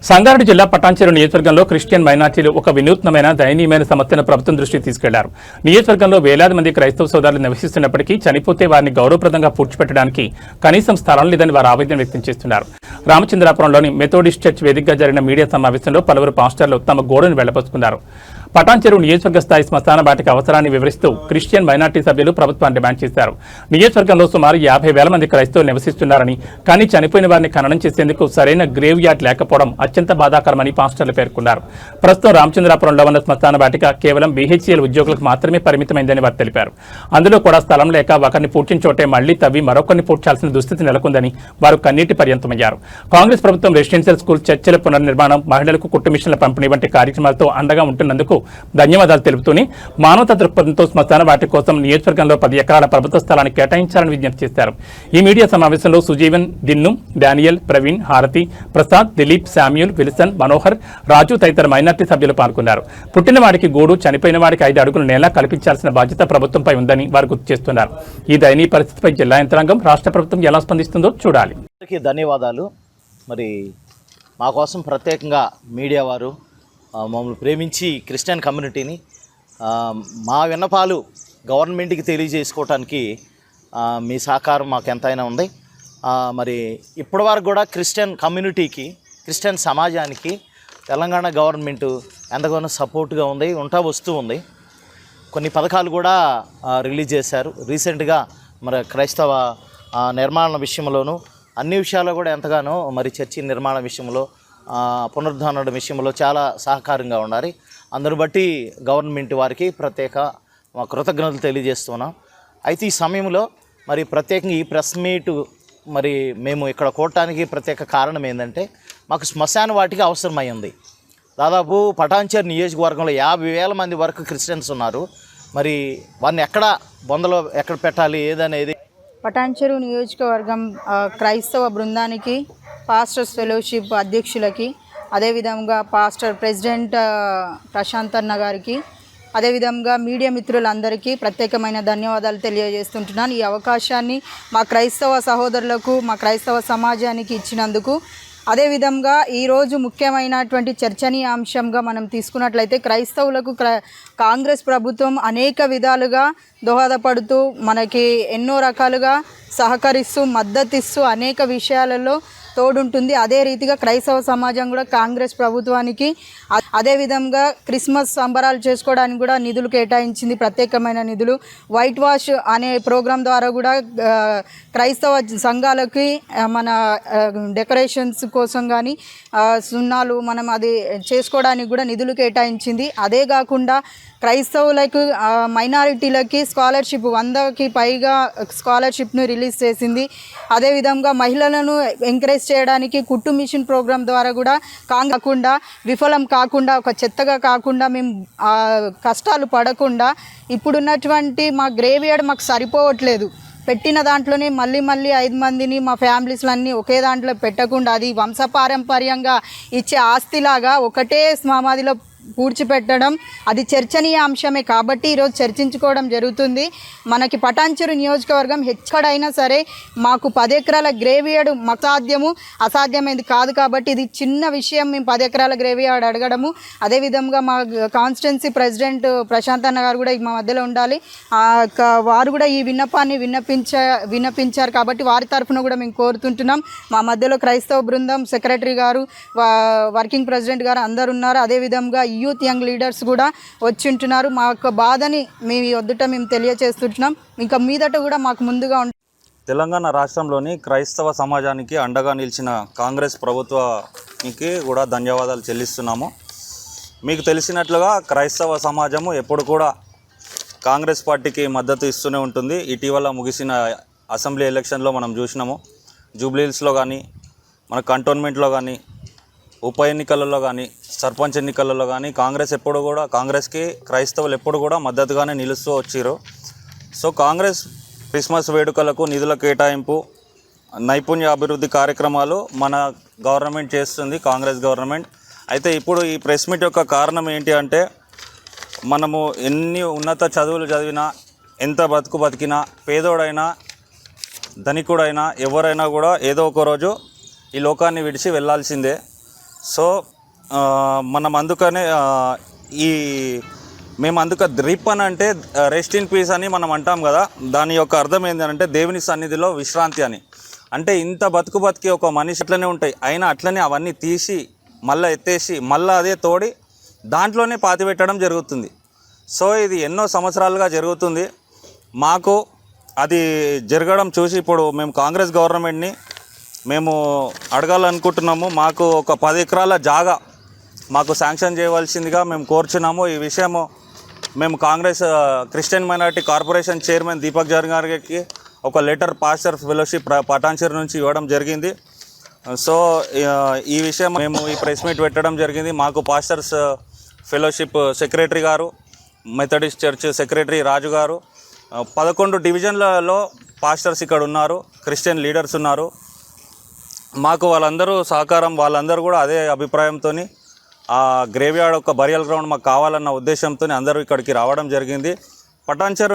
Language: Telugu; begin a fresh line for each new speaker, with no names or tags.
సంగారెడ్డి జిల్లా పటాన్చెరు నియోజకవర్గంలో క్రిస్టియన్ మైనార్టీలు ఒక వినూత్నమైన దయనీయమైన సమస్యను ప్రభుత్వం దృష్టికి తీసుకెళ్లారు. నియోజకవర్గంలో వేలాది మంది క్రైస్తవ సోదరులు నివసిస్తున్నప్పటికీ చనిపోతే వారిని గౌరవప్రదంగా పూడ్చిపెట్టడానికి కనీసం స్థలం లేదని వారు ఆవేదన వ్యక్తం చేస్తున్నారు. రామచంద్రాపురంలోని మెథోడిస్ట్ చర్చ్ వేదికగా జరిగిన మీడియా సమావేశంలో పలువురు పాస్టర్లు తమ గోడును వెళ్లబోసుకున్నారు. పటాన్చెరు నియోజకవర్గ స్థాయి శ్మశాన వాటిక అవసరాన్ని వివరిస్తూ క్రిస్టియన్ మైనార్టీ సభ్యులు ప్రభుత్వాన్ని డిమాండ్ చేశారు. నియోజకవర్గంలో సుమారు 50,000 మంది క్రైస్తవులు నివసిస్తున్నారని, కానీ చనిపోయిన వారిని ఖననం చేసేందుకు సరైన గ్రేవ్ యార్డ్ లేకపోవడం అత్యంత బాధాకరమని పాస్టర్లు పేర్కొన్నారు. ప్రస్తుతం రామచంద్రాపురంలో ఉన్న శ్మశాన వాటిక కేవలం BHCL ఉద్యోగులకు మాత్రమే పరిమితమైందని వారు తెలిపారు. అందులో కూడా స్థలం లేక ఒకరిని పూడ్చిన చోటే మళ్లీ తవ్వి మరొకరిని పూడ్చాల్సిన దుస్థితి నెలకొందని వారు కన్నీటి పర్యంతమయ్యారు. కాంగ్రెస్ ప్రభుత్వం రెసిడెన్షియల్ స్కూల్, చర్చల పునర్నిర్మాణం, మహిళలకు కుట్టు మిషన్ల పంపిణీ వంటి కార్యక్రమాలతో అండగా ఉంటున్నందుకు ధన్యవాదాలు తెలుపుతూనే మానవతా దృక్పథంతో శ్మశాన వాటి కోసం నియోజకవర్గంలో 10 ఎకరాల ప్రభుత్వ స్థలాన్ని కేటాయించాలని విజ్ఞప్తి చేశారు. ఈ మీడియా సమావేశంలో సుజీవన్, దిన్ను, డానియల్, ప్రవీణ్, హారతి, ప్రసాద్, దిలీప్, శామ్యూల్, విల్సన్, మనోహర్, రాజు తదితర మైనార్టీ సభ్యులు పాల్గొన్నారు. పుట్టిన వాడికి గూడు, చనిపోయిన వాడికి 5 అడుగుల నేల కల్పించాల్సిన బాధ్యత ప్రభుత్వంపై ఉందని వారు గుర్తు చేస్తున్నారు. ఈ దయనీయ పరిస్థితిపై జిల్లా యంత్రాంగం, రాష్ట్ర ప్రభుత్వం ఎలా స్పందిస్తుందో చూడాలి.
ధన్యవాదాలు. మరి మా కోసం ప్రత్యేకంగా మీడియా వారు మమ్మల్ని ప్రేమించి క్రిస్టియన్ కమ్యూనిటీని మా విన్నపాలు గవర్నమెంట్కి తెలియజేసుకోవటానికి మీ సహకారం మాకు ఎంతైనా ఉంది. మరి ఇప్పటి వరకు కూడా క్రిస్టియన్ కమ్యూనిటీకి, క్రిస్టియన్ సమాజానికి తెలంగాణ గవర్నమెంట్ ఎంతగానో సపోర్ట్గా ఉంది, వస్తూ ఉంది. కొన్ని పథకాలు కూడా రిలీజ్ చేశారు. రీసెంట్గా మరి క్రైస్తవ నిర్మాణ విషయంలోనూ అన్ని విషయాల్లో కూడా ఎంతగానో మరి చర్చి నిర్మాణ విషయంలో, పునరుద్ధరణ విషయంలో చాలా సహకారంగా ఉండాలి. అందును బట్టి గవర్నమెంట్ వారికి ప్రత్యేక కృతజ్ఞతలు తెలియజేస్తున్నాం. అయితే ఈ సమయంలో మరి ప్రత్యేకంగా ఈ ప్రెస్ మీట్ మరి మేము ఇక్కడ కూడటానికి ప్రత్యేక కారణం ఏంటంటే, మాకు శ్మశాన వాటికి అవసరమైంది. దాదాపు పటాన్చెరు నియోజకవర్గంలో 50,000 మంది వరకు క్రిస్టియన్స్ ఉన్నారు. మరి వారిని బొందలో ఎక్కడ పెట్టాలి ఏదనేది
పటాన్చెరు నియోజకవర్గం క్రైస్తవ బృందానికి, పాస్టర్స్ ఫెలోషిప్ అధ్యక్షులకి, అదేవిధంగా పాస్టర్ ప్రెసిడెంట్ ప్రశాంత్ అన్న గారికి, అదేవిధంగా మీడియా మిత్రులందరికీ ప్రత్యేకమైన ధన్యవాదాలు తెలియజేస్తుంటున్నాను. ఈ అవకాశాన్ని మా క్రైస్తవ సహోదరులకు, మా క్రైస్తవ సమాజానికి ఇచ్చినందుకు. అదేవిధంగా ఈరోజు ముఖ్యమైనటువంటి చర్చనీయాంశంగా మనం తీసుకున్నట్లయితే, క్రైస్తవులకు కాంగ్రెస్ ప్రభుత్వం అనేక విధాలుగా దోహదపడుతూ, మనకి ఎన్నో రకాలుగా సహకరిస్తూ, మద్దతిస్తూ అనేక విషయాలలో తోడుంటుంది. అదే రీతిగా క్రైస్తవ సమాజం కూడా కాంగ్రెస్ ప్రభుత్వానికి అదేవిధంగా క్రిస్మస్ సంబరాలు చేసుకోవడానికి కూడా నిధులు కేటాయించింది, ప్రత్యేకమైన నిధులు. వైట్ వాష్ అనే ప్రోగ్రాం ద్వారా కూడా క్రైస్తవ సంఘాలకి మన డెకరేషన్స్ కోసం కానీ సున్నాలు మనం అది చేసుకోవడానికి కూడా నిధులు కేటాయించింది. అదే కాకుండా క్రైస్తవులకు, మైనారిటీలకి స్కాలర్షిప్ 100కి పైగా స్కాలర్షిప్ను రిలీజ్ చేసింది. అదేవిధంగా మహిళలను ఎంకరేజ్ చేయడానికి కుట్టు మిషన్ ప్రోగ్రాం ద్వారా కూడా కాకుండా, విఫలం కాకుండా, ఒక చెత్తగా కాకుండా, మేము కష్టాలు పడకుండా, ఇప్పుడున్నటువంటి మా గ్రేవ్ యార్డ్ మాకు సరిపోవట్లేదు. పెట్టిన దాంట్లోనే మళ్ళీ 5 మందిని మా ఫ్యామిలీస్లన్నీ ఒకే దాంట్లో పెట్టకుండా, అది వంశపారంపర్యంగా ఇచ్చే ఆస్తిలాగా ఒకటే సమాధిలో పూడ్చిపెట్టడం అది చర్చనీయ అంశమే. కాబట్టి ఈరోజు చర్చించుకోవడం జరుగుతుంది. మనకి పటాన్చెరు నియోజకవర్గం ఎక్కడైనా సరే మాకు 10 ఎకరాల గ్రేవ్ యార్డ్ అసాధ్యమైంది కాదు. కాబట్టి ఇది చిన్న విషయం, మేము 10 ఎకరాల గ్రేవ్ యార్డ్ అడగడము. అదేవిధంగా మా కాన్స్టిట్యున్సీ ప్రెసిడెంట్ ప్రశాంత్ అన్న గారు కూడా మా మధ్యలో ఉండాలి. వారు కూడా ఈ విన్నపాన్ని విన్నపించారు. కాబట్టి వారి తరఫున కూడా మేము కోరుతుంటున్నాం. మా మధ్యలో క్రైస్తవ బృందం సెక్రటరీ గారు, వర్కింగ్ ప్రెసిడెంట్ గారు అందరు ఉన్నారు. అదేవిధంగా యూత్ యంగ్ లీడర్స్ కూడా వచ్చింటున్నారు. మా యొక్క బాధని మీ వద్దుట మేము తెలియచేస్తుంటున్నాం. ఇంకా మీదట కూడా మాకు ముందుగా
తెలంగాణ రాష్ట్రంలోని క్రైస్తవ సమాజానికి అండగా నిలిచిన కాంగ్రెస్ ప్రభుత్వానికి కూడా ధన్యవాదాలు చెల్లిస్తున్నాము. మీకు తెలిసినట్లుగా క్రైస్తవ సమాజము ఎప్పుడు కూడా కాంగ్రెస్ పార్టీకి మద్దతు ఇస్తూనే ఉంటుంది. ఇటీవల ముగిసిన అసెంబ్లీ ఎలక్షన్లో మనం చూసినాము. జూబ్లీహిల్స్లో కానీ, మన కంటోన్మెంట్లో కానీ, ఉప ఎన్నికలలో కానీ, సర్పంచ్ ఎన్నికలలో కానీ కాంగ్రెస్కి క్రైస్తవులు ఎప్పుడు కూడా మద్దతుగానే నిలుస్తూ వచ్చారు. సో కాంగ్రెస్ క్రిస్మస్ వేడుకలకు నిధుల కేటాయింపు, నైపుణ్య అభివృద్ధి కార్యక్రమాలు మన గవర్నమెంట్ చేస్తుంది, కాంగ్రెస్ గవర్నమెంట్. అయితే ఇప్పుడు ఈ ప్రెస్ మీట్ యొక్క కారణం ఏంటి అంటే, మనము ఎన్ని ఉన్నత చదువులు చదివినా, ఎంత బతికినా, పేదోడైనా ధనికుడైనా ఎవరైనా కూడా ఏదో ఒక రోజు ఈ లోకాన్ని విడిచి వెళ్ళాల్సిందే. సో మనం అందుకనే మేము అందుక రిప్ అని అంటే రెస్ట్ ఇన్ పీస్ అని మనం అంటాం కదా, దాని యొక్క అర్థం ఏంటంటే దేవుని సన్నిధిలో విశ్రాంతి అని. అంటే ఇంత బతికి ఒక మనిషి అట్లనే ఉంటాయి, అయినా అట్లనే అవన్నీ తీసి మళ్ళీ ఎత్తేసి మళ్ళీ అదే తోడి దాంట్లోనే పాతిపెట్టడం జరుగుతుంది. సో ఇది ఎన్నో సంవత్సరాలుగా జరుగుతుంది. మాకు అది జరగడం చూసి ఇప్పుడు మేము కాంగ్రెస్ గవర్నమెంట్ని మేము అడగాలనుకుంటున్నాము. మాకు ఒక 10 ఎకరాల జాగా మాకు శాంక్షన్ చేయవలసిందిగా మేము కోరుచున్నాము. ఈ విషయము మేము Congress Christian minority corporation chairman Deepak John గారికి ఒక లెటర్ పాస్టర్ ఫెలోషిప్ పటాన్చెరు నుంచి ఇవ్వడం జరిగింది. సో ఈ విషయం మేము ఈ ప్రెస్ మీట్ పెట్టడం జరిగింది. మాకు పాస్టర్స్ ఫెలోషిప్ సెక్రటరీ గారు, మెథడిస్ట్ చర్చ్ సెక్రటరీ రాజు గారు, 11 డివిజన్లలో పాస్టర్స్ ఇక్కడ ఉన్నారు, క్రిస్టియన్ లీడర్స్ ఉన్నారు. మాకు వాళ్ళందరూ సహకారం, వాళ్ళందరూ కూడా అదే అభిప్రాయంతో ఆ గ్రేవ్యార్డ్ ఒక బరియల్ గ్రౌండ్ మాకు కావాలన్న ఉద్దేశంతో అందరూ ఇక్కడికి రావడం జరిగింది. పటాన్చెరు